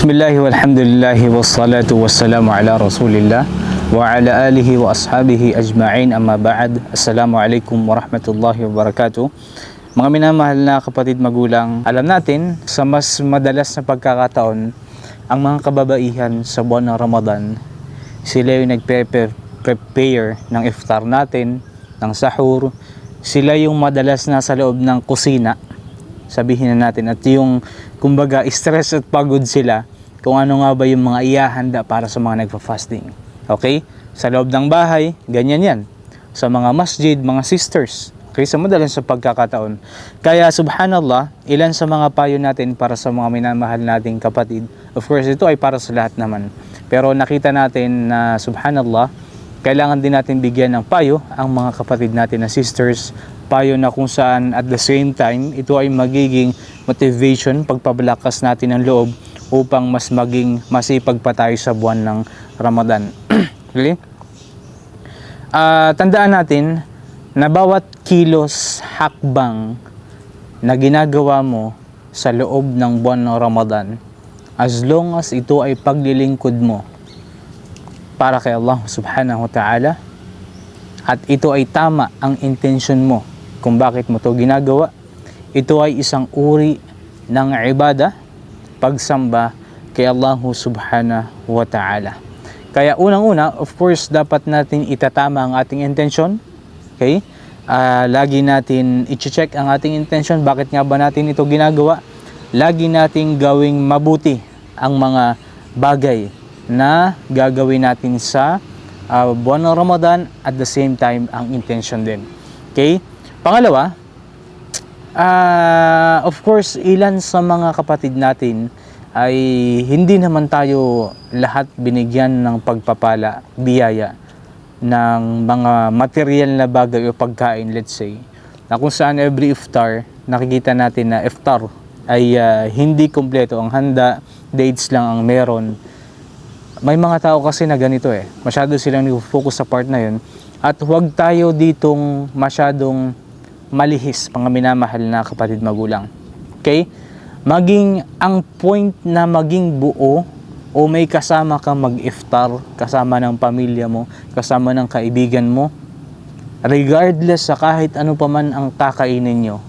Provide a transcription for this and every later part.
Bismillahi walhamdulillahi wassalatu wassalamu ala rasulillah wa ala alihi wa ashabihi ajma'in, amma ba'd. Assalamualaikum warahmatullahi wabarakatuh. Mga minamahal na kapatid magulang, alam natin sa mas madalas na pagkakataon, ang mga kababaihan sa buwan ng Ramadan, sila yung nagpe-prepare ng iftar natin, ng sahur. Sila yung madalas nasa loob ng kusina, sabihin na natin, at yung kumbaga stress at pagod sila kung ano nga ba yung mga ihahanda para sa mga nagfa-fasting. Okay? Sa loob ng bahay, ganyan yan. Sa mga masjid, mga sisters. Okay? Sa madalas sa pagkakataon. Kaya subhanallah, ilan sa mga payo natin para sa mga minamahal nating kapatid. Of course, ito ay para sa lahat naman. Pero nakita natin na subhanallah, kailangan din natin bigyan ng payo ang mga kapatid natin na sisters. Payo na kung saan at the same time, ito ay magiging motivation, pagpabalakas natin ng loob upang mas maging masipag pa tayo sa buwan ng Ramadan. Okay? Tandaan natin na bawat kilos hakbang na ginagawa mo sa loob ng buwan ng Ramadan, as long as ito ay paglilingkod mo para kay Allah subhanahu wa ta'ala, at ito ay tama ang intention mo kung bakit mo to ginagawa, ito ay isang uri ng ibada, pagsamba kay Allah subhanahu wa ta'ala. Kaya unang-una, of course, dapat natin itatama ang ating intention. Okay? Lagi natin i-check ang ating intention. Bakit nga ba natin ito ginagawa? Lagi nating gawing mabuti ang mga bagay na gagawin natin sa buwan ng Ramadan, at the same time ang intention din. Okay? Pangalawa, of course, ilan sa mga kapatid natin ay hindi naman tayo lahat binigyan ng pagpapala, biyaya ng mga material na bagay o pagkain, let's say, na kung saan every iftar, nakikita natin na iftar ay hindi kompleto ang handa, dates lang ang meron. May mga tao kasi na ganito masyado silang nag-focus sa part na yun, at huwag tayo ditong masyadong malihis, mga minamahal na kapatid magulang. Okay? Maging ang point na maging buo o may kasama kang mag-iftar, kasama ng pamilya mo, kasama ng kaibigan mo, regardless sa kahit ano pa man ang kakainin nyo,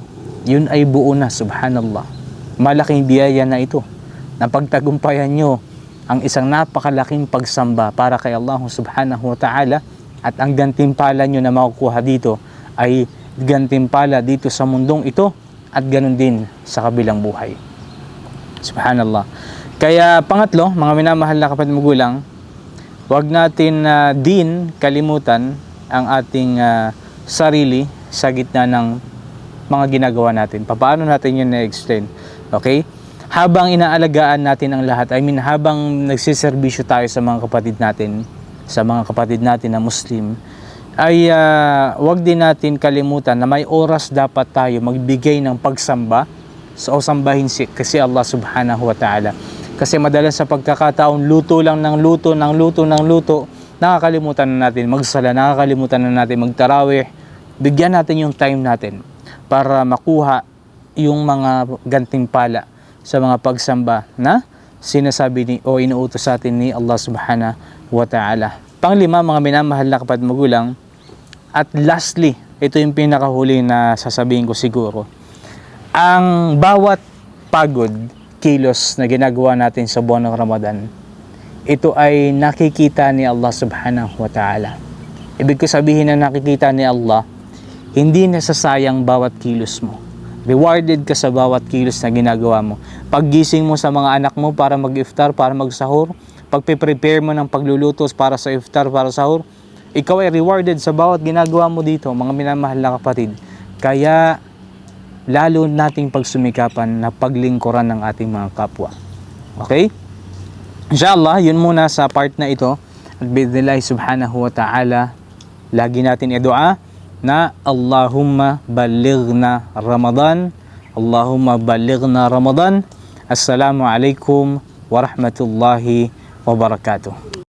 yun ay buo na, subhanallah. Malaking biyaya na ito, na pagtagumpayan nyo ang isang napakalaking pagsamba para kay Allah subhanahu wa ta'ala, at ang gantimpala nyo na makukuha dito ay gantimpala dito sa mundong ito, at ganun din sa kabilang buhay. Subhanallah. Kaya pangatlo, mga minamahal na kapatid magulang, huwag natin din kalimutan ang ating sarili sa gitna ng mga ginagawa natin. Paano natin yun na-explain? Okay? Habang inaalagaan natin ang lahat, habang nagsiservisyo tayo sa mga kapatid natin na Muslim, ay wag din natin kalimutan na may oras dapat tayo magbigay ng pagsamba o sambahin kasi Allah subhanahu wa ta'ala. Kasi madalas sa pagkakataon, luto lang ng luto, nakakalimutan na natin magsala, nakakalimutan na natin magtarawih. Bigyan natin yung time natin para makuha yung mga gantimpala sa mga pagsamba na sinasabi o inuutos sa atin ni Allah subhanahu wa ta'ala. Panglima, mga minamahal na kapatid magulang, at lastly, ito yung pinakahuli na sasabihin ko siguro. Ang bawat pagod, kilos na ginagawa natin sa buwan ng Ramadan, ito ay nakikita ni Allah subhanahu wa ta'ala. Ibig ko sabihin na nakikita ni Allah, hindi nasasayang bawat kilos mo. Rewarded ka sa bawat kilos na ginagawa mo. Paggising mo sa mga anak mo para mag-iftar, para mag-sahur, pagpe-prepare mo ng pagluluto para sa iftar, para sahur, ikaw ay rewarded sa bawat ginagawa mo dito, mga minamahal na kapatid. Kaya lalo nating pagsumikapan na paglingkuran ng ating mga kapwa. Okay? Inshallah, yun muna sa part na ito. At bi'idhnillahi subhanahu wa ta'ala, lagi natin i-dua na Allahumma balighna Ramadan. Allahumma balighna Ramadan. Assalamu alaikum warahmatullahi wabarakatuh.